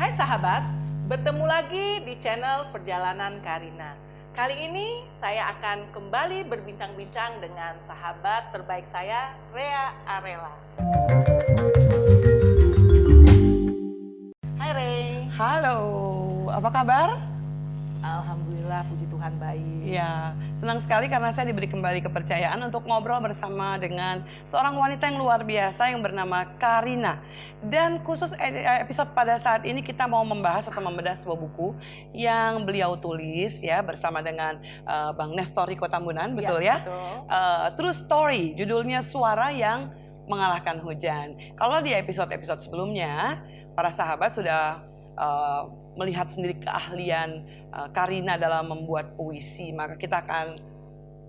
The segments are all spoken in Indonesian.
Hai sahabat, bertemu lagi di channel Perjalanan Karina. Kali ini saya akan kembali berbincang-bincang dengan sahabat terbaik saya, Rea Arela. Hai Ray. Halo, apa kabar? Alhamdulillah, puji Tuhan baik. Ya, senang sekali karena saya diberi kembali kepercayaan untuk ngobrol bersama dengan seorang wanita yang luar biasa yang bernama Karina. Dan khusus episode pada saat ini kita mau membahas atau membedah sebuah buku yang beliau tulis ya bersama dengan Bang Nestor Riko Tambunan, betul ya? Betul. True Story, judulnya Suara yang Mengalahkan Hujan. Kalau di episode-episode sebelumnya, para sahabat sudah melihat sendiri keahlian Karina dalam membuat puisi, maka kita akan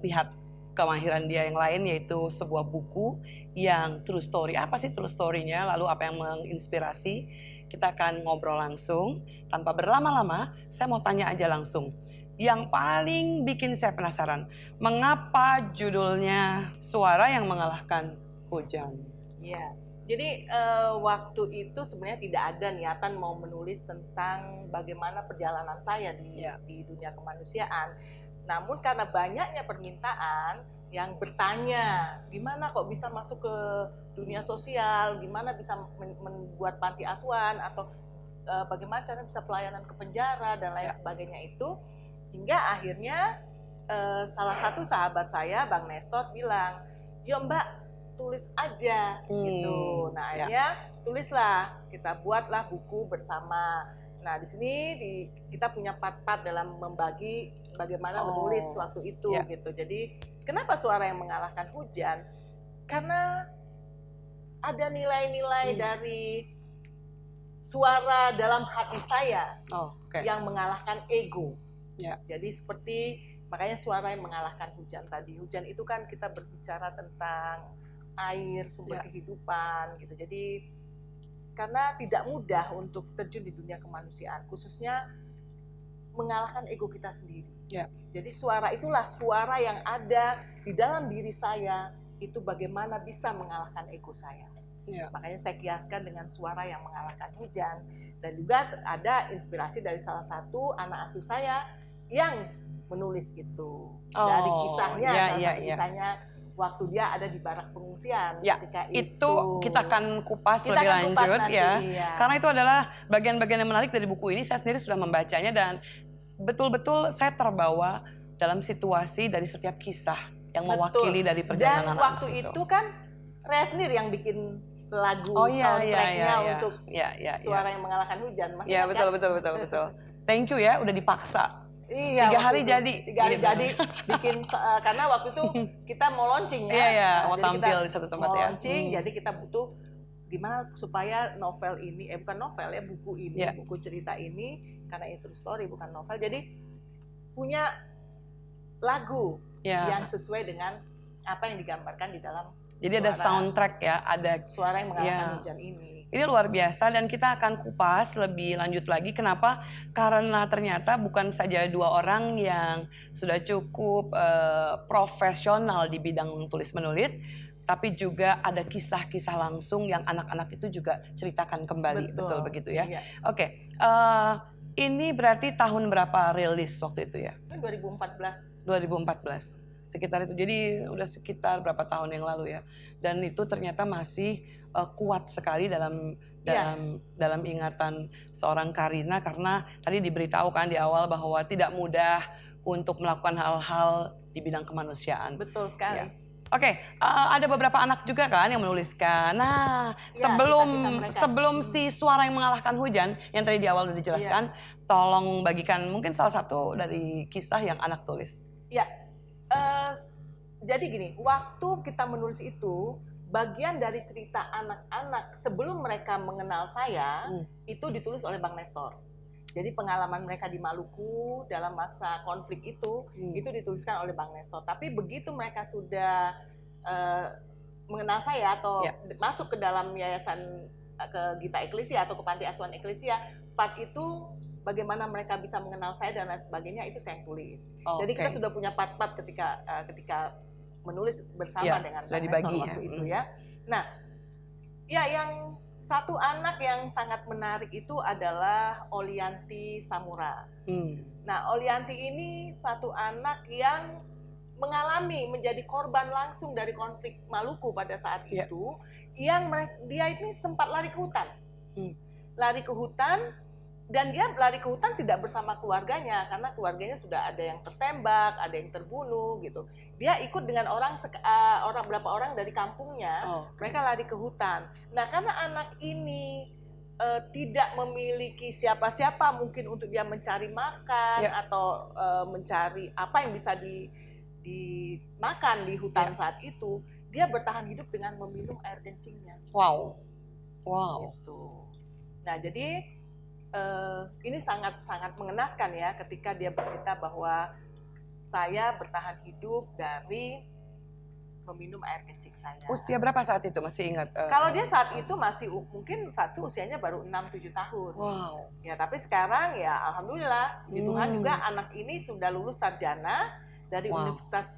lihat kemahiran dia yang lain, yaitu sebuah buku yang true story. Apa sih true story-nya? Lalu apa yang menginspirasi? Kita akan ngobrol langsung tanpa berlama-lama. Saya mau tanya aja langsung. Yang paling bikin saya penasaran, mengapa judulnya Suara yang Mengalahkan Hujan? Iya. Jadi waktu itu sebenarnya tidak ada niatan mau menulis tentang bagaimana perjalanan saya di dunia kemanusiaan. Namun karena banyaknya permintaan yang bertanya, gimana kok bisa masuk ke dunia sosial, gimana bisa membuat panti asuhan, atau bagaimana cara bisa pelayanan ke penjara dan lain sebagainya itu, hingga akhirnya salah satu sahabat saya, Bang Nestor, bilang, "Yo Mbak, tulis aja," gitu. Nah akhirnya tulislah, kita buatlah buku bersama. Nah di sini kita punya part-part dalam membagi bagaimana menulis waktu itu gitu. Jadi kenapa Suara yang Mengalahkan Hujan? Karena ada nilai-nilai dari suara dalam hati saya yang mengalahkan ego. Jadi seperti makanya Suara yang Mengalahkan Hujan tadi. Hujan itu kan kita berbicara tentang air, sumber kehidupan gitu. Jadi karena tidak mudah untuk terjun di dunia kemanusiaan, khususnya mengalahkan ego kita sendiri. Jadi suara itulah suara yang ada di dalam diri saya, itu bagaimana bisa mengalahkan ego saya. Makanya saya kiaskan dengan Suara yang Mengalahkan Hujan. Dan juga ada inspirasi dari salah satu anak asuh saya yang menulis itu. Dari kisahnya, kisahnya waktu dia ada di barak pengungsian. Ketika itu kita akan kupas lebih lanjut karena itu adalah bagian-bagian yang menarik dari buku ini. Saya sendiri sudah membacanya dan betul-betul saya terbawa dalam situasi dari setiap kisah yang mewakili dari perjalanan. Dan waktu itu kan Rea sendiri yang bikin lagu soundtracknya untuk Suara yang Mengalahkan Hujan. Iya, betul. Thank you ya, udah dipaksa. 3 hari jadi. 3 hari jadi bikin karena waktu itu kita mau launching mau tampil di satu tempat mau launching, jadi kita butuh gimana supaya novel ini bukan novel ya, buku ini, buku cerita ini, karena itu true story bukan novel, jadi punya lagu yang sesuai dengan apa yang digambarkan di dalam. Jadi ada soundtrack ya, ada Suara yang Mengalahkan Hujan ini. Ini luar biasa dan kita akan kupas lebih lanjut lagi. Kenapa? Karena ternyata bukan saja 2 orang yang sudah cukup profesional di bidang tulis-menulis, tapi juga ada kisah-kisah langsung yang anak-anak itu juga ceritakan kembali. Betul begitu ya? Oke. Ini berarti tahun berapa rilis waktu itu ya? 2014. 2014. Sekitar itu, jadi udah sekitar berapa tahun yang lalu ya, dan itu ternyata masih kuat sekali dalam ingatan seorang Karina, karena tadi diberitahu kan di awal bahwa tidak mudah untuk melakukan hal-hal di bidang kemanusiaan. Betul sekali. Oke, ada beberapa anak juga kan yang menuliskan. Nah, sebelum si Suara yang Mengalahkan Hujan yang tadi di awal udah dijelaskan, tolong bagikan mungkin salah satu dari kisah yang anak tulis. Jadi gini, waktu kita menulis itu, bagian dari cerita anak-anak sebelum mereka mengenal saya itu ditulis oleh Bang Nestor. Jadi pengalaman mereka di Maluku dalam masa konflik itu dituliskan oleh Bang Nestor. Tapi begitu mereka sudah mengenal saya atau masuk ke dalam yayasan ke Gita Eklesia atau ke Panti Asuhan Eklesia, part itu bagaimana mereka bisa mengenal saya dan lain sebagainya, itu saya tulis. Jadi kita sudah punya part-part ketika menulis bersama dengan sudah Bang dibagi Nestor waktu itu ya. Nah, yang Satu anak yang sangat menarik itu adalah Olianti Samura. Nah, Olianti ini satu anak yang mengalami menjadi korban langsung dari konflik Maluku pada saat itu, yang dia ini sempat lari ke hutan. Lari ke hutan, dan dia lari ke hutan tidak bersama keluarganya, karena keluarganya sudah ada yang tertembak, ada yang terbunuh gitu. Dia ikut dengan berapa orang dari kampungnya, mereka lari ke hutan. Nah, karena anak ini tidak memiliki siapa-siapa mungkin untuk dia mencari makan atau mencari apa yang bisa dimakan di hutan saat itu, dia bertahan hidup dengan meminum air kencingnya. Wow. Gitu. Nah, jadi ini sangat-sangat mengenaskan ya ketika dia bercerita bahwa saya bertahan hidup dari meminum air kencing saya. Usia berapa saat itu, masih ingat? Kalau dia saat itu masih mungkin usianya baru 6-7 tahun. Wow. Ya, tapi sekarang ya alhamdulillah di Tuhan juga anak ini sudah lulus sarjana dari Universitas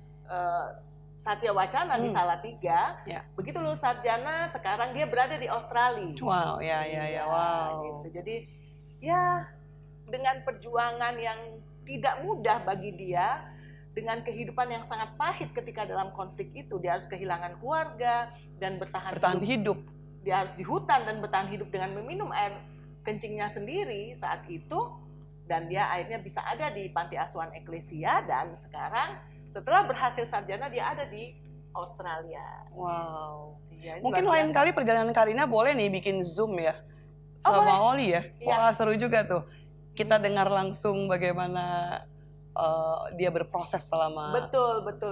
Satya Wacana di Salatiga. Begitu lulus sarjana, sekarang dia berada di Australia. Wow, wow. Gitu. Jadi ya dengan perjuangan yang tidak mudah bagi dia, dengan kehidupan yang sangat pahit ketika dalam konflik itu, dia harus kehilangan keluarga dan bertahan hidup. Dia harus di hutan dan bertahan hidup dengan meminum air kencingnya sendiri saat itu, dan dia akhirnya bisa ada di panti asuhan Eklesia, dan sekarang setelah berhasil sarjana dia ada di Australia. Wow. Ya, mungkin lain kali perjalanan Karina boleh nih bikin Zoom ya sama Oli ya. Wah, seru juga tuh. Kita dengar langsung bagaimana dia berproses selama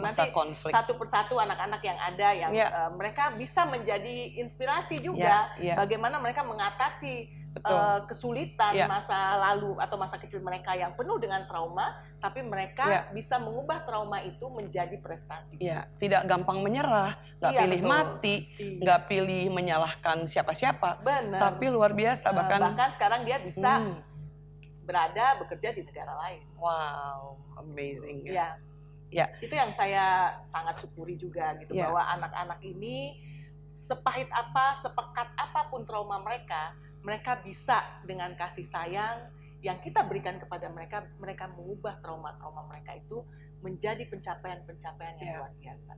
masa konflik. Satu persatu anak-anak yang ada yang mereka bisa menjadi inspirasi juga bagaimana mereka mengatasi kesulitan masa lalu atau masa kecil mereka yang penuh dengan trauma, tapi mereka bisa mengubah trauma itu menjadi prestasi. Tidak gampang menyerah, nggak pilih mati, nggak pilih menyalahkan siapa-siapa, tapi luar biasa bahkan sekarang dia bisa bekerja di negara lain. Wow, amazing. Itu yang saya sangat syukuri juga gitu, bahwa anak-anak ini sepahit apa, sepekat apapun trauma mereka, mereka bisa dengan kasih sayang yang kita berikan kepada mereka, mereka mengubah trauma-trauma mereka itu menjadi pencapaian-pencapaian yang luar biasa.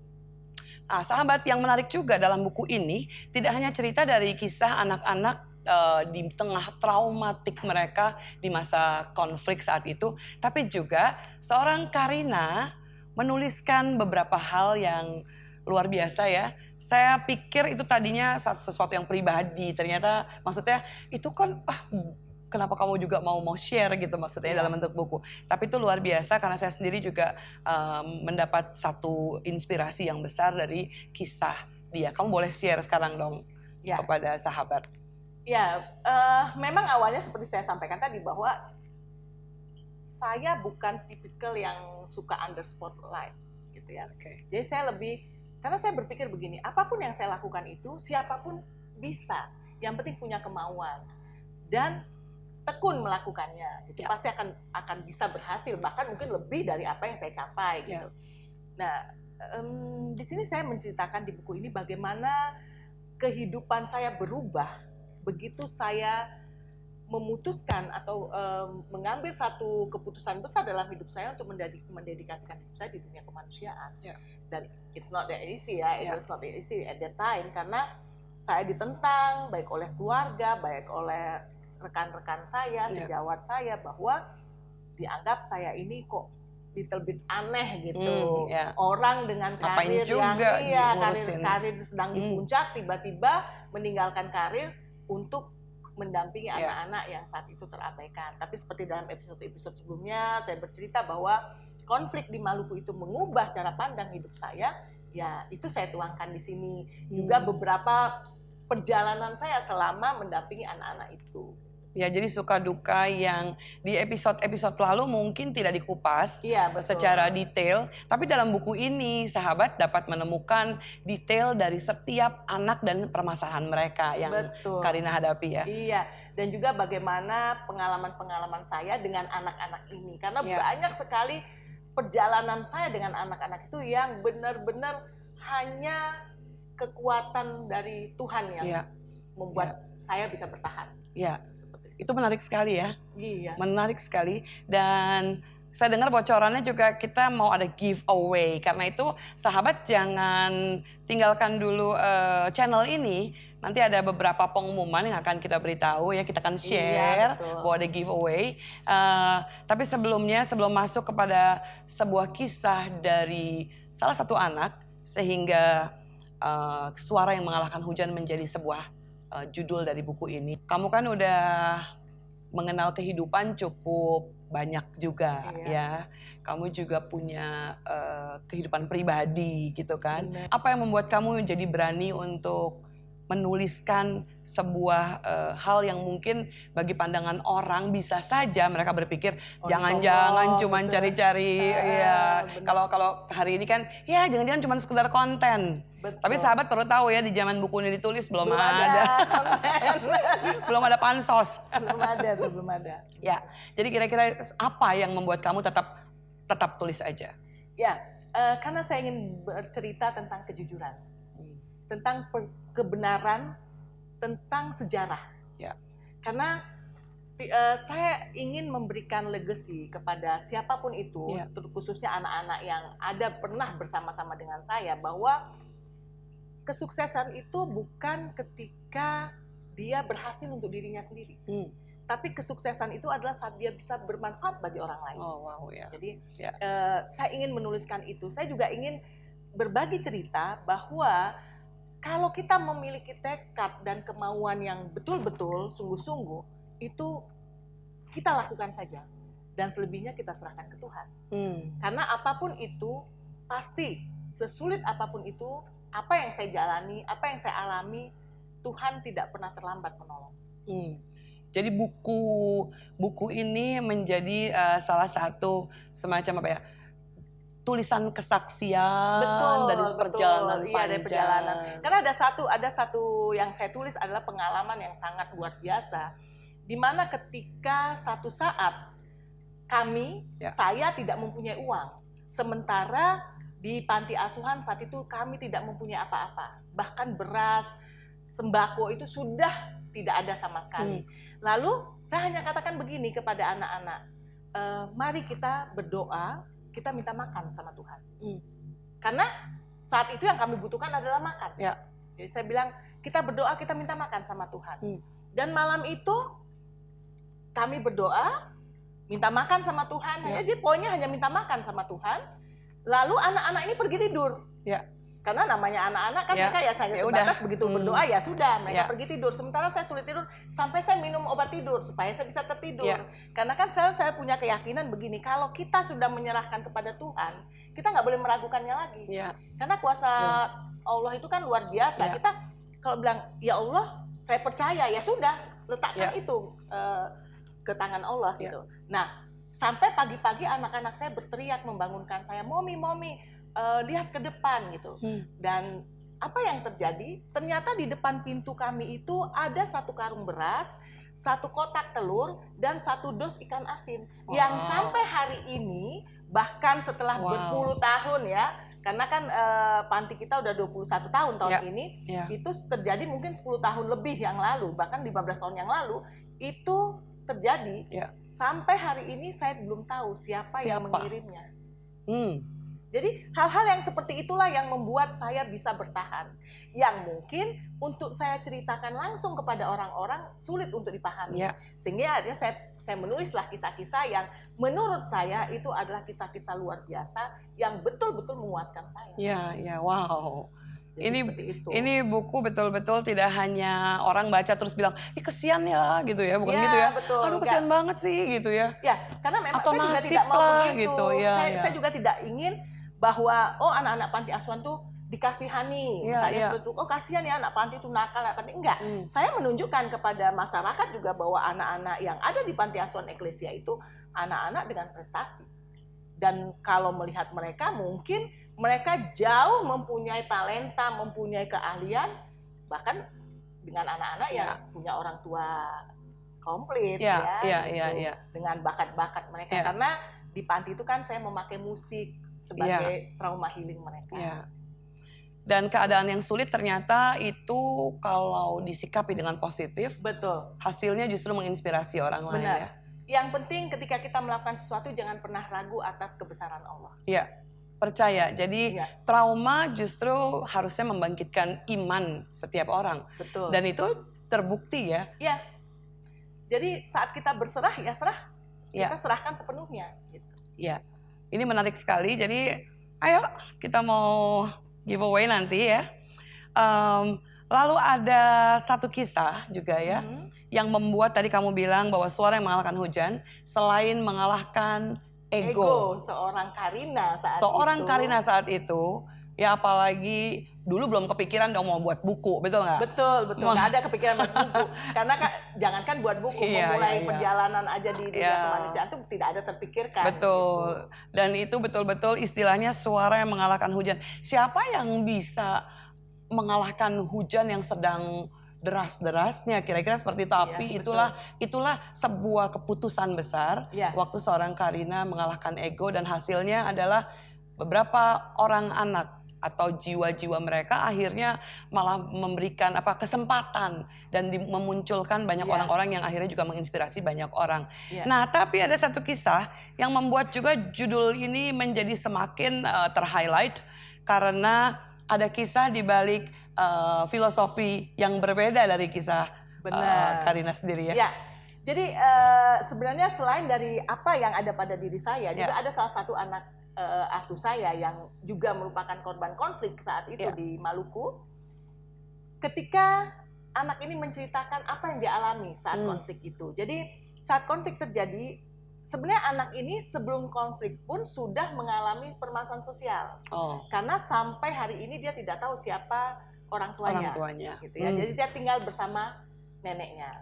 Sahabat, yang menarik juga dalam buku ini tidak hanya cerita dari kisah anak-anak di tengah traumatik mereka di masa konflik saat itu, tapi juga seorang Karina menuliskan beberapa hal yang luar biasa ya. Saya pikir itu tadinya sesuatu yang pribadi, ternyata maksudnya itu kan kenapa kamu juga mau share gitu maksudnya dalam bentuk buku. Tapi itu luar biasa karena saya sendiri juga mendapat satu inspirasi yang besar dari kisah dia. Kamu boleh share sekarang dong kepada sahabat. Memang awalnya seperti saya sampaikan tadi bahwa saya bukan tipikal yang suka under spotlight gitu ya. Jadi saya karena saya berpikir begini, apapun yang saya lakukan itu siapapun bisa, yang penting punya kemauan dan tekun melakukannya, gitu. Pasti akan bisa berhasil, bahkan mungkin lebih dari apa yang saya capai gitu. Nah, di sini saya menceritakan di buku ini bagaimana kehidupan saya berubah begitu saya memutuskan atau mengambil satu keputusan besar dalam hidup saya untuk mendedikasikan hidup saya di dunia kemanusiaan. Dan it's not that easy ya, it was not that easy at that time, karena saya ditentang baik oleh keluarga, baik oleh rekan-rekan saya, sejawat saya, bahwa dianggap saya ini kok little bit aneh gitu. Orang dengan karir karir sedang di puncak, tiba-tiba meninggalkan karir untuk mendampingi anak-anak yang saat itu terabaikan. Tapi seperti dalam episode-episode sebelumnya, saya bercerita bahwa konflik di Maluku itu mengubah cara pandang hidup saya. Ya, itu saya tuangkan di sini. Juga beberapa perjalanan saya selama mendampingi anak-anak itu. Ya, jadi suka duka yang di episode-episode lalu mungkin tidak dikupas secara detail. Tapi dalam buku ini, sahabat dapat menemukan detail dari setiap anak dan permasalahan mereka yang Karina hadapi ya. Iya, dan juga bagaimana pengalaman-pengalaman saya dengan anak-anak ini. Karena banyak sekali perjalanan saya dengan anak-anak itu yang benar-benar hanya kekuatan dari Tuhan yang membuat saya bisa bertahan. Ya, itu menarik sekali ya. Iya. Menarik sekali. Dan saya dengar bocorannya juga kita mau ada giveaway. Karena itu sahabat jangan tinggalkan dulu channel ini. Nanti ada beberapa pengumuman yang akan kita beritahu ya. Kita akan share bahwa ada giveaway. Tapi sebelumnya, sebelum masuk kepada sebuah kisah dari salah satu anak. Sehingga Suara yang Mengalahkan Hujan menjadi sebuah judul dari buku ini. Kamu kan udah mengenal kehidupan cukup banyak juga ya. Kamu juga punya kehidupan pribadi gitu kan. Bener. Apa yang membuat kamu jadi berani untuk menuliskan sebuah hal yang mungkin bagi pandangan orang bisa saja mereka berpikir jangan-jangan cuma cari-cari ya. Kalau hari ini kan ya jangan-jangan cuma sekedar konten. Betul. Tapi sahabat perlu tahu ya di zaman buku ini ditulis belum ada belum ada pansos. Belum ada. Ya, jadi kira-kira apa yang membuat kamu tetap tulis aja? Ya, karena saya ingin bercerita tentang kejujuran, tentang kebenaran, tentang sejarah. Ya. Karena saya ingin memberikan legacy kepada siapapun itu, khususnya anak-anak yang ada pernah bersama-sama dengan saya, bahwa kesuksesan itu bukan ketika dia berhasil untuk dirinya sendiri. Tapi kesuksesan itu adalah saat dia bisa bermanfaat bagi orang lain. Oh, wow, ya. Jadi saya ingin menuliskan itu. Saya juga ingin berbagi cerita bahwa kalau kita memiliki tekad dan kemauan yang betul-betul sungguh-sungguh, itu kita lakukan saja. Dan selebihnya kita serahkan ke Tuhan. Karena apapun itu, pasti sesulit apapun itu, apa yang saya jalani, apa yang saya alami, Tuhan tidak pernah terlambat menolong. Jadi buku ini menjadi salah satu semacam apa ya, tulisan kesaksian dari perjalanan panjang. Iya, dari perjalanan. Karena ada satu yang saya tulis adalah pengalaman yang sangat luar biasa, di mana ketika satu saat saya tidak mempunyai uang, sementara di panti asuhan saat itu kami tidak mempunyai apa-apa, bahkan beras, sembako itu sudah tidak ada sama sekali. Lalu saya hanya katakan begini kepada anak-anak, mari kita berdoa, kita minta makan sama Tuhan. Karena saat itu yang kami butuhkan adalah makan. Jadi saya bilang, kita berdoa, kita minta makan sama Tuhan. Dan malam itu kami berdoa, minta makan sama Tuhan. Jadi poinnya hanya minta makan sama Tuhan. Lalu anak-anak ini pergi tidur. Karena namanya anak-anak kan mereka saya sebatas begitu berdoa ya sudah, mereka pergi tidur. Sementara saya sulit tidur sampai saya minum obat tidur supaya saya bisa tertidur. Karena kan saya punya keyakinan begini, kalau kita sudah menyerahkan kepada Tuhan, kita nggak boleh meragukannya lagi. Karena kuasa Allah itu kan luar biasa. Kita kalau bilang, ya Allah, saya percaya, ya sudah, letakkan itu ke tangan Allah gitu. Nah, sampai pagi-pagi anak-anak saya berteriak membangunkan saya, "Momi, lihat ke depan," gitu. Dan apa yang terjadi? Ternyata di depan pintu kami itu ada 1 karung beras, 1 kotak telur, dan 1 dos ikan asin. Yang sampai hari ini, bahkan setelah berpuluh tahun ya, karena kan panti kita udah 21 tahun ini, itu terjadi mungkin 10 tahun lebih yang lalu, bahkan 15 tahun yang lalu, itu terjadi. Sampai hari ini saya belum tahu siapa yang mengirimnya. Jadi hal-hal yang seperti itulah yang membuat saya bisa bertahan. Yang mungkin untuk saya ceritakan langsung kepada orang-orang sulit untuk dipahami. Sehingga akhirnya saya menulislah kisah-kisah yang menurut saya itu adalah kisah-kisah luar biasa yang betul-betul menguatkan saya. Wow. Ini buku betul-betul tidak hanya orang baca terus bilang, kesian ya gitu ya, bukan gitu ya. Betul. Aduh kesian banget sih gitu ya. Karena memang atau saya juga tidak mau begitu. Gitu. Saya juga tidak ingin bahwa anak-anak panti asuhan tuh dikasihani, misalnya seperti itu. Kasihan ya anak panti itu nakal, anak panti. Enggak. Saya menunjukkan kepada masyarakat juga bahwa anak-anak yang ada di panti asuhan Eklesia itu anak-anak dengan prestasi. Dan kalau melihat mereka, mungkin mereka jauh mempunyai talenta, mempunyai keahlian, bahkan dengan anak-anak yang punya orang tua komplit dengan bakat-bakat mereka. Karena di panti itu kan saya memakai musik sebagai trauma healing mereka. Dan keadaan yang sulit ternyata itu kalau disikapi dengan positif, Betul. hasilnya justru menginspirasi orang lain Benar. ya. Yang penting ketika kita melakukan sesuatu jangan pernah ragu atas kebesaran Allah. Iya, percaya. Jadi trauma justru harusnya membangkitkan iman setiap orang. Betul. Dan itu terbukti ya. Iya. Jadi saat kita berserah ya serah. Kita serahkan sepenuhnya. Gitu. Iya. Ini menarik sekali. Jadi ayo kita mau giveaway nanti ya. Lalu ada satu kisah juga ya, yang membuat tadi kamu bilang bahwa suara yang mengalahkan hujan, selain mengalahkan ego seorang Karina saat seorang itu. Karina saat itu, ya apalagi dulu belum kepikiran dong mau buat buku, betul nggak? Betul, nggak ada kepikiran buat buku. Karena jangankan buat buku, memulai perjalanan aja di dunia kemanusiaan itu tidak ada terpikirkan. Betul, gitu. Dan itu betul-betul istilahnya suara yang mengalahkan hujan. Siapa yang bisa mengalahkan hujan yang sedang deras-derasnya, kira-kira seperti itu. Tapi itulah sebuah keputusan besar waktu seorang Karina mengalahkan ego, dan hasilnya adalah beberapa orang anak atau jiwa-jiwa mereka akhirnya malah memberikan kesempatan dan memunculkan banyak orang-orang yang akhirnya juga menginspirasi banyak orang. Nah, tapi ada satu kisah yang membuat juga judul ini menjadi semakin terhighlight karena ada kisah di balik filosofi yang berbeda dari kisah Karina sendiri ya. Ya. Jadi sebenarnya selain dari apa yang ada pada diri saya, juga ada salah satu anak asuh saya yang juga merupakan korban konflik saat itu di Maluku. Ketika anak ini menceritakan apa yang dia alami saat konflik itu. Jadi saat konflik terjadi, sebenarnya anak ini sebelum konflik pun sudah mengalami permasalahan sosial. Karena sampai hari ini dia tidak tahu siapa orang tuanya. Gitu ya. Jadi dia tinggal bersama neneknya.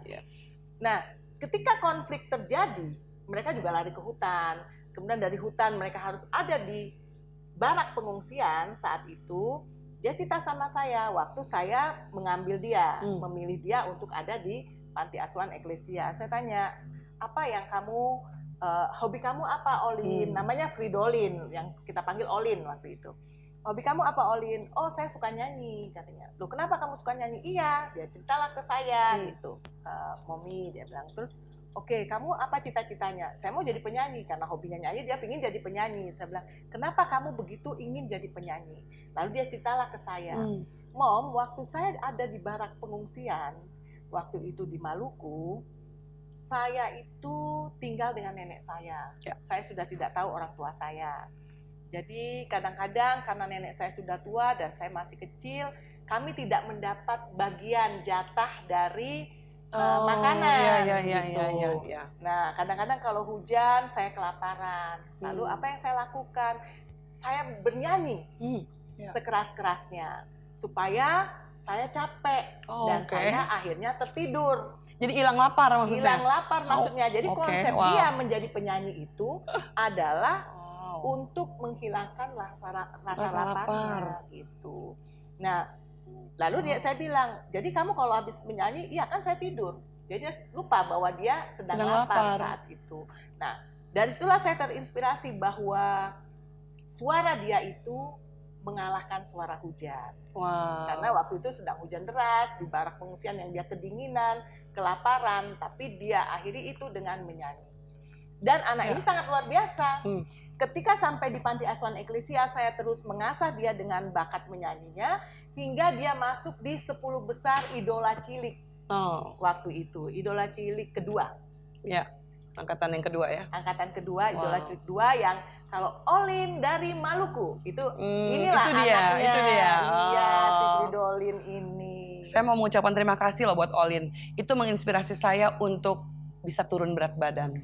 Nah, ketika konflik terjadi, mereka juga lari ke hutan. Kemudian dari hutan mereka harus ada di barak pengungsian saat itu. Dia cerita sama saya, waktu saya mengambil dia, memilih dia untuk ada di panti asuhan Eklesia. Saya tanya, apa yang kamu, hobi kamu apa, Olin? Namanya Fridolin, yang kita panggil Olin waktu itu. Hobi kamu apa, Olin? Oh, saya suka nyanyi, katanya. Loh, kenapa kamu suka nyanyi? Iya, dia ceritalah ke saya, gitu. Mommy, dia bilang. Terus, oke, kamu apa cita-citanya? Saya mau jadi penyanyi, karena hobinya nyanyi, dia ingin jadi penyanyi. Saya bilang, kenapa kamu begitu ingin jadi penyanyi? Lalu dia ceritalah ke saya. Mom, waktu saya ada di barak pengungsian, waktu itu di Maluku, saya itu tinggal dengan nenek saya. Saya sudah tidak tahu orang tua saya. Jadi kadang-kadang karena nenek saya sudah tua dan saya masih kecil, kami tidak mendapat bagian jatah dari makanan. Nah, kadang-kadang kalau hujan saya kelaparan. Lalu apa yang saya lakukan? Saya bernyanyi sekeras-kerasnya supaya saya capek dan saya akhirnya tertidur. Jadi hilang lapar maksudnya? Hilang lapar maksudnya. Jadi konsep dia menjadi penyanyi itu adalah untuk menghilangkan rasa laparnya gitu. Nah, lalu saya bilang, jadi kamu kalau habis menyanyi, iya kan saya tidur. Jadi dia lupa bahwa dia sedang lapar saat itu. Nah, dari situlah saya terinspirasi bahwa suara dia itu mengalahkan suara hujan. Karena waktu itu sedang hujan deras, di barak pengungsian yang dia kedinginan, kelaparan, tapi dia akhiri itu dengan menyanyi. Dan anak ini sangat luar biasa. Ketika sampai di panti asuhan Eklesia, saya terus mengasah dia dengan bakat menyanyinya, hingga dia masuk di 10 besar idola cilik. Waktu itu, idola cilik kedua. Ya, angkatan yang kedua ya. Angkatan kedua, idola cilik kedua yang kalau Olin dari Maluku, inilah itu dia, anaknya. Itu dia. Iya, si Fridolin ini. Saya mau mengucapkan terima kasih loh buat Olin. Itu menginspirasi saya untuk bisa turun berat badan.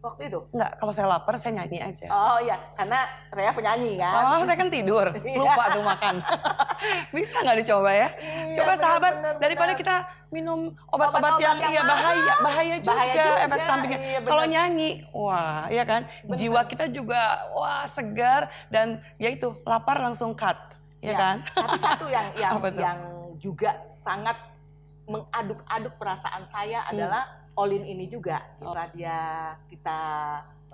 Waktu itu? Enggak, kalau saya lapar saya nyanyi aja. Oh iya, karena Rea penyanyi kan? Lama-lama saya kan tidur, lupa tuh makan. Bisa nggak dicoba ya? Coba sahabat, daripada kita minum obat-obat yang bahaya juga efek sampingnya. Kalau nyanyi, wah ya kan, jiwa kita juga segar dan ya itu lapar langsung cut, ya kan? Tapi satu yang juga sangat mengaduk-aduk perasaan saya adalah Olin ini juga. Kita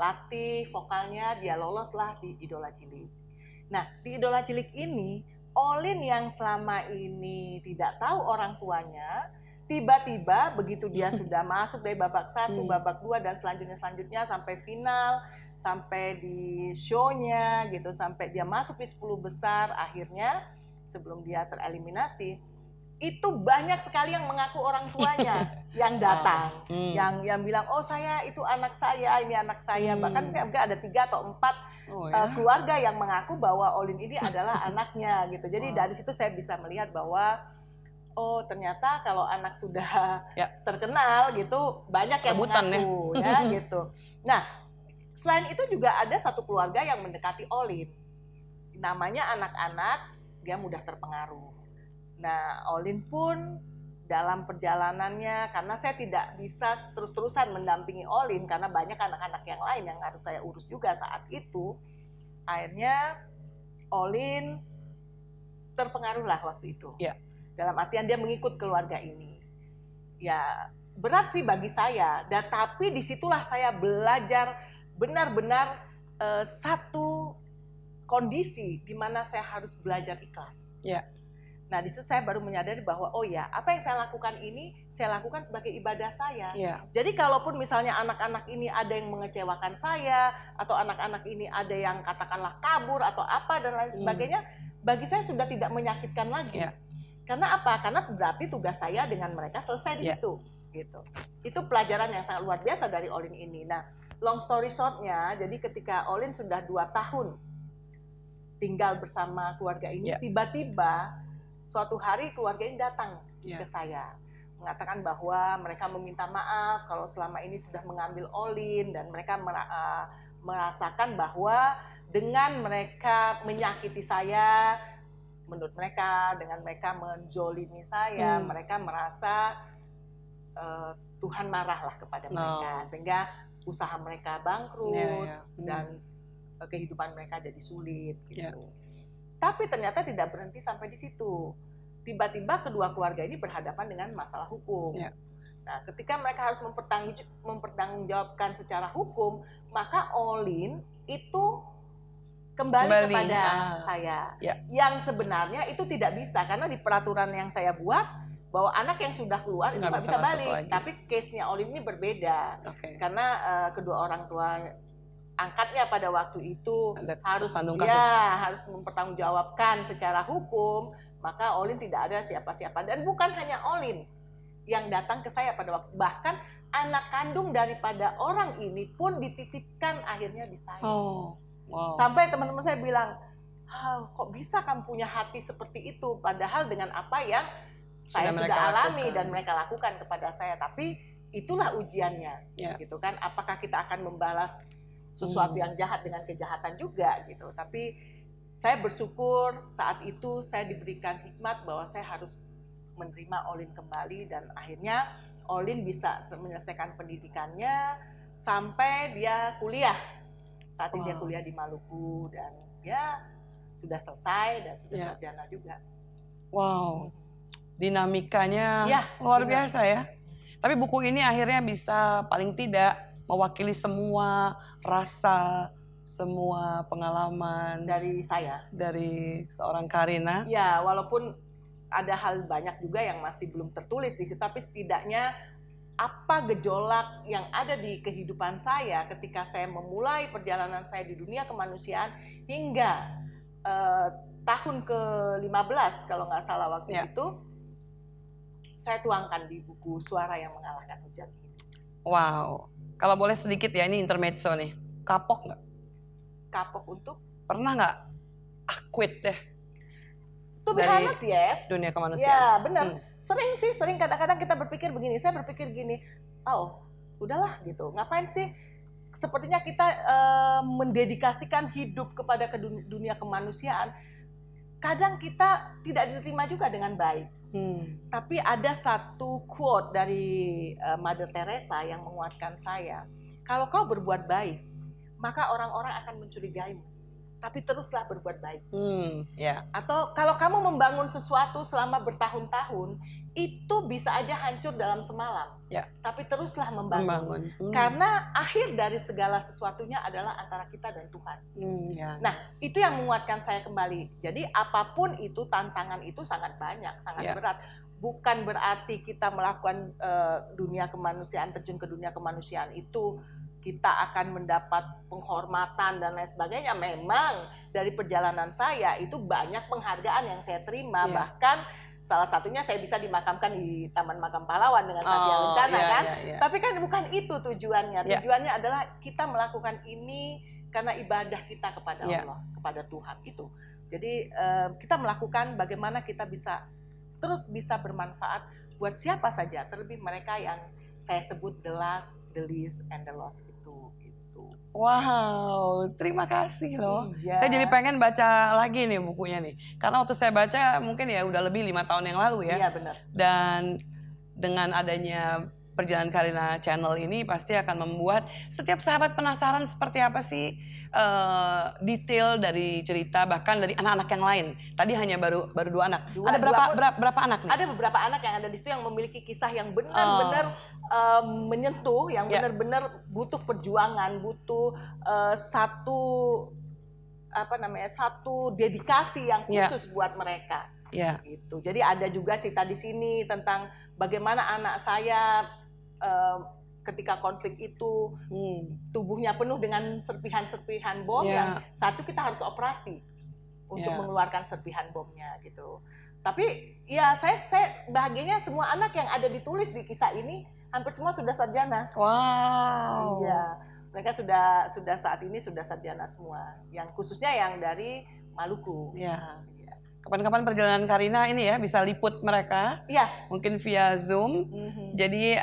latih vokalnya, dia loloslah di Idola Cilik. Nah, di Idola Cilik ini Olin yang selama ini tidak tahu orang tuanya, tiba-tiba begitu dia sudah masuk dari babak 1, babak 2 dan selanjutnya sampai final, sampai di show-nya gitu, sampai dia masuk di 10 besar, akhirnya sebelum dia tereliminasi, itu banyak sekali yang mengaku orang tuanya yang datang, yang bilang, oh saya itu anak saya, ini anak saya, bahkan ada 3 atau 4 keluarga yang mengaku bahwa Olin ini adalah anaknya gitu. Jadi dari situ saya bisa melihat bahwa oh ternyata kalau anak sudah terkenal gitu banyak yang mengaku ya gitu. Nah selain itu juga ada satu keluarga yang mendekati Olin, namanya anak-anak dia mudah terpengaruh. Nah, Olin pun dalam perjalanannya, karena saya tidak bisa terus-terusan mendampingi Olin, karena banyak anak-anak yang lain yang harus saya urus juga saat itu, akhirnya Olin terpengaruhlah waktu itu. Dalam artian dia mengikut keluarga ini. Ya, berat sih bagi saya, tapi disitulah saya belajar benar-benar satu kondisi di mana saya harus belajar ikhlas. Nah, di situ saya baru menyadari bahwa oh ya, apa yang saya lakukan ini saya lakukan sebagai ibadah saya. Jadi kalaupun misalnya anak-anak ini ada yang mengecewakan saya, atau anak-anak ini ada yang katakanlah kabur atau apa dan lain sebagainya, bagi saya sudah tidak menyakitkan lagi. Karena apa? Karena berarti tugas saya dengan mereka selesai di situ. Gitu. Itu pelajaran yang sangat luar biasa dari Olin ini. Nah, long story short-nya, jadi ketika Olin sudah 2 tahun tinggal bersama keluarga ini, tiba-tiba suatu hari keluarga ini datang ke saya, mengatakan bahwa mereka meminta maaf kalau selama ini sudah mengambil Olin, dan mereka merasakan bahwa dengan mereka menyakiti saya, menurut mereka dengan mereka menzolimi saya, mereka merasa Tuhan marahlah kepada mereka, sehingga usaha mereka bangkrut dan kehidupan mereka jadi sulit gitu. Tapi ternyata tidak berhenti sampai di situ. Tiba-tiba kedua keluarga ini berhadapan dengan masalah hukum. Nah, ketika mereka harus mempertanggungjawabkan secara hukum, maka Olin itu kembali kepada saya. Yang sebenarnya itu tidak bisa, karena di peraturan yang saya buat bahwa anak yang sudah keluar itu nggak bisa balik. Tapi case-nya Olin ini berbeda, karena kedua orang tua angkatnya pada waktu itu harus mempertanggungjawabkan secara hukum, maka Olin tidak ada siapa-siapa. Dan bukan hanya Olin yang datang ke saya pada waktu, bahkan anak kandung daripada orang ini pun dititipkan akhirnya di saya. Sampai teman-teman saya bilang, kok bisa kamu punya hati seperti itu, padahal dengan apa yang saya sudah alami dan mereka lakukan kepada saya. Tapi itulah ujiannya, gitu kan? Apakah kita akan membalas sesuatu yang jahat dengan kejahatan juga gitu. Tapi saya bersyukur saat itu saya diberikan hikmat bahwa saya harus menerima Olin kembali, dan akhirnya Olin bisa menyelesaikan pendidikannya sampai dia kuliah. Saat ini dia kuliah di Maluku, dan ya sudah selesai dan sudah sarjana juga. Dinamikanya luar biasa ya. Tapi buku ini akhirnya bisa paling tidak mewakili semua rasa, semua pengalaman dari saya, dari seorang Karina. Ya, walaupun ada hal banyak juga yang masih belum tertulis di situ, tapi setidaknya apa gejolak yang ada di kehidupan saya ketika saya memulai perjalanan saya di dunia kemanusiaan hingga tahun ke-15 kalau nggak salah waktu itu, saya tuangkan di buku Suara yang Mengalahkan Hujan ini. Kalau boleh sedikit ya, ini intermezzo nih. Kapok nggak? Kapok untuk? Pernah nggak? Quit deh. To be honest, yes. Dunia kemanusiaan. Ya, benar. Sering kadang-kadang kita berpikir begini, saya berpikir gini, udahlah gitu. Ngapain sih? Sepertinya kita mendedikasikan hidup kepada dunia kemanusiaan. Kadang kita tidak diterima juga dengan baik. Tapi ada satu quote dari Mother Teresa yang menguatkan saya. Kalau kau berbuat baik, maka orang-orang akan mencurigaimu. tapi teruslah berbuat baik. Ya. Atau kalau kamu membangun sesuatu selama bertahun-tahun, itu bisa aja hancur dalam semalam. Ya. Tapi teruslah membangun. Karena akhir dari segala sesuatunya adalah antara kita dan Tuhan. Ya. Nah, itu yang menguatkan saya kembali. Jadi apapun itu, tantangan itu sangat banyak, sangat berat. Bukan berarti kita melakukan dunia kemanusiaan, terjun ke dunia kemanusiaan itu kita akan mendapat penghormatan dan lain sebagainya. Memang dari perjalanan saya itu banyak penghargaan yang saya terima. Bahkan salah satunya saya bisa dimakamkan di Taman Makam Pahlawan dengan Satya Lencana kan. Tapi kan bukan itu tujuannya. Tujuannya adalah kita melakukan ini karena ibadah kita kepada Allah, kepada Tuhan itu. Jadi kita melakukan bagaimana kita bisa terus bisa bermanfaat buat siapa saja, terlebih mereka yang saya sebut the last, the least, and the lost itu. Wow, terima kasih loh. Saya jadi pengen baca lagi nih bukunya nih. Karena waktu saya baca mungkin ya udah lebih 5 tahun yang lalu ya. Iya benar. Dan dengan adanya Perjalanan Karina Channel ini pasti akan membuat setiap sahabat penasaran seperti apa sih detail dari cerita, bahkan dari anak-anak yang lain. Tadi hanya baru 2 anak. Ada berapa anak nih? Ada beberapa anak yang ada di situ yang memiliki kisah yang benar-benar menyentuh, yang benar-benar butuh perjuangan, butuh satu dedikasi yang khusus buat mereka. Gitu. Jadi ada juga cerita di sini tentang bagaimana anak saya ketika konflik itu tubuhnya penuh dengan serpihan-serpihan bom yang satu kita harus operasi untuk mengeluarkan serpihan bomnya gitu. Tapi ya saya bahagianya semua anak yang ada ditulis di kisah ini hampir semua sudah sarjana. Wow. Iya, mereka sudah saat ini sudah sarjana semua. Yang khususnya yang dari Maluku. Iya. Kapan-kapan Perjalanan Karina ini ya bisa liput mereka, mungkin via Zoom. Jadi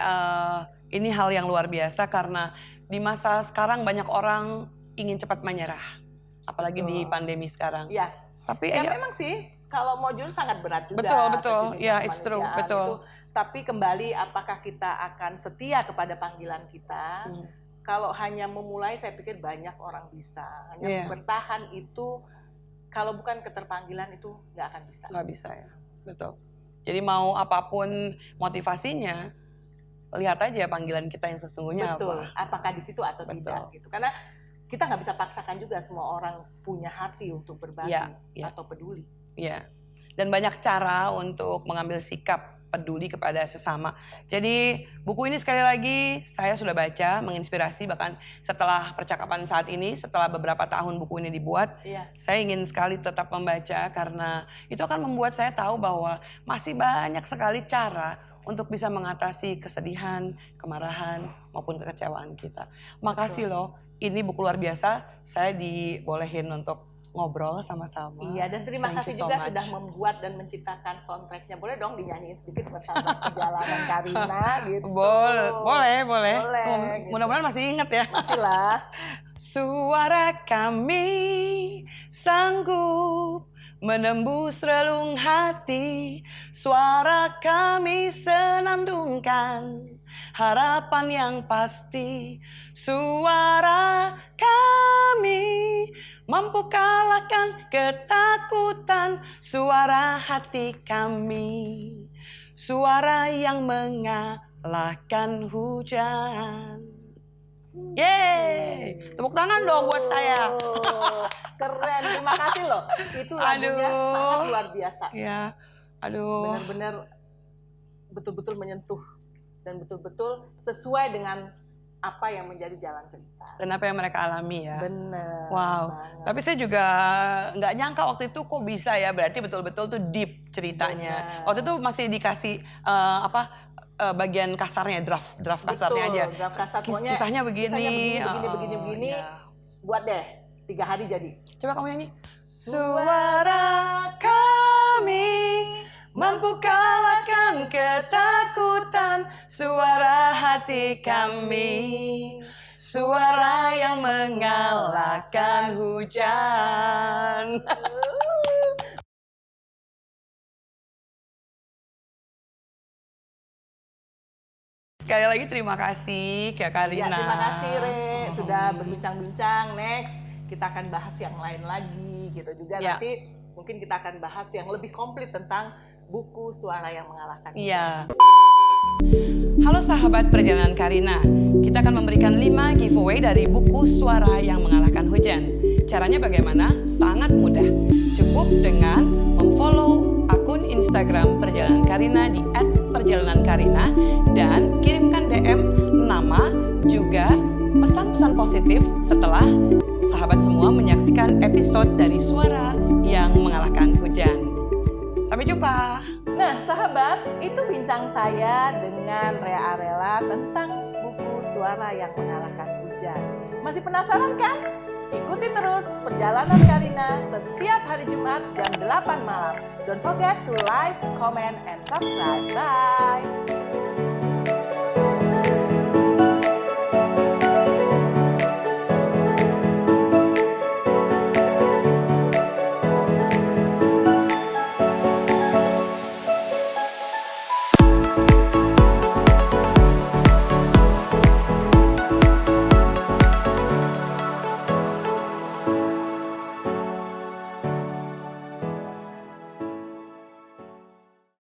ini hal yang luar biasa karena di masa sekarang banyak orang ingin cepat menyerah, apalagi di pandemi sekarang. Iya. Tapi memang sih kalau mau jujur sangat berat juga. Betul. Ya, it's true, betul. Tapi kembali apakah kita akan setia kepada panggilan kita? Kalau hanya memulai, saya pikir banyak orang bisa. Hanya bertahan itu. Kalau bukan keterpanggilan itu nggak akan bisa. Nggak bisa ya, betul. Jadi mau apapun motivasinya, lihat aja panggilan kita yang sesungguhnya apa. Apakah di situ atau tidak gitu. Karena kita nggak bisa paksakan juga semua orang punya hati untuk berbagi atau peduli. Iya. Dan banyak cara untuk mengambil sikap peduli kepada sesama. Jadi buku ini sekali lagi saya sudah baca, menginspirasi, bahkan setelah percakapan saat ini, setelah beberapa tahun buku ini dibuat, saya ingin sekali tetap membaca karena itu akan membuat saya tahu bahwa masih banyak sekali cara untuk bisa mengatasi kesedihan, kemarahan, maupun kekecewaan kita. Makasih loh, ini buku luar biasa, saya dibolehin untuk ngobrol sama-sama. Iya, dan terima kasih juga sudah membuat dan menciptakan soundtracknya. Boleh dong dinyanyiin sedikit bersama Perjalanan Karina gitu. Boleh. Gitu. Mudah-mudahan masih ingat ya. Masih lah. Suara kami sanggup menembus relung hati, suara kami senandungkan harapan yang pasti, suara kami mampu kalahkan ketakutan, suara hati kami, suara yang mengalahkan hujan. Yeay, tepuk tangan dong buat saya. Keren, terima kasih loh. Itu lagunya sangat luar biasa. Ya, aduh. Benar-benar betul-betul menyentuh dan betul-betul sesuai dengan apa yang menjadi jalan cerita. Dan apa yang mereka alami ya. Benar. Wow. Banget. Tapi saya juga nggak nyangka waktu itu kok bisa ya. Berarti betul-betul tuh deep ceritanya. Benar. Waktu itu masih dikasih bagian kasarnya, draft kasarnya aja. Draft kasar. Kisahnya begini. Begini. Buat deh. 3 hari jadi. Coba kamu nyanyi. Suara kami mampu kalahkan ketakutan, suara hati kami, suara yang mengalahkan hujan. Sekali lagi terima kasih Kak Karina. Ya, terima kasih Re, sudah berbincang-bincang. Next kita akan bahas yang lain lagi gitu juga. Nanti mungkin kita akan bahas yang lebih komplit tentang buku Suara yang Mengalahkan Hujan. Halo sahabat perjalanan Karina, kita akan memberikan 5 giveaway dari buku Suara yang Mengalahkan Hujan. Caranya bagaimana? Sangat mudah. Cukup dengan memfollow akun Instagram Perjalanan Karina di @perjalanankarina dan kirimkan DM nama juga pesan-pesan positif setelah sahabat semua menyaksikan episode dari Suara yang Mengalahkan Hujan. Sampai jumpa. Nah sahabat, itu bincang saya dengan Rea Arela tentang buku Suara yang Mengalahkan Hujan. Masih penasaran kan? Ikuti terus Perjalanan Karina setiap hari Jumat jam 8 malam. Don't forget to like, comment, and subscribe. Bye!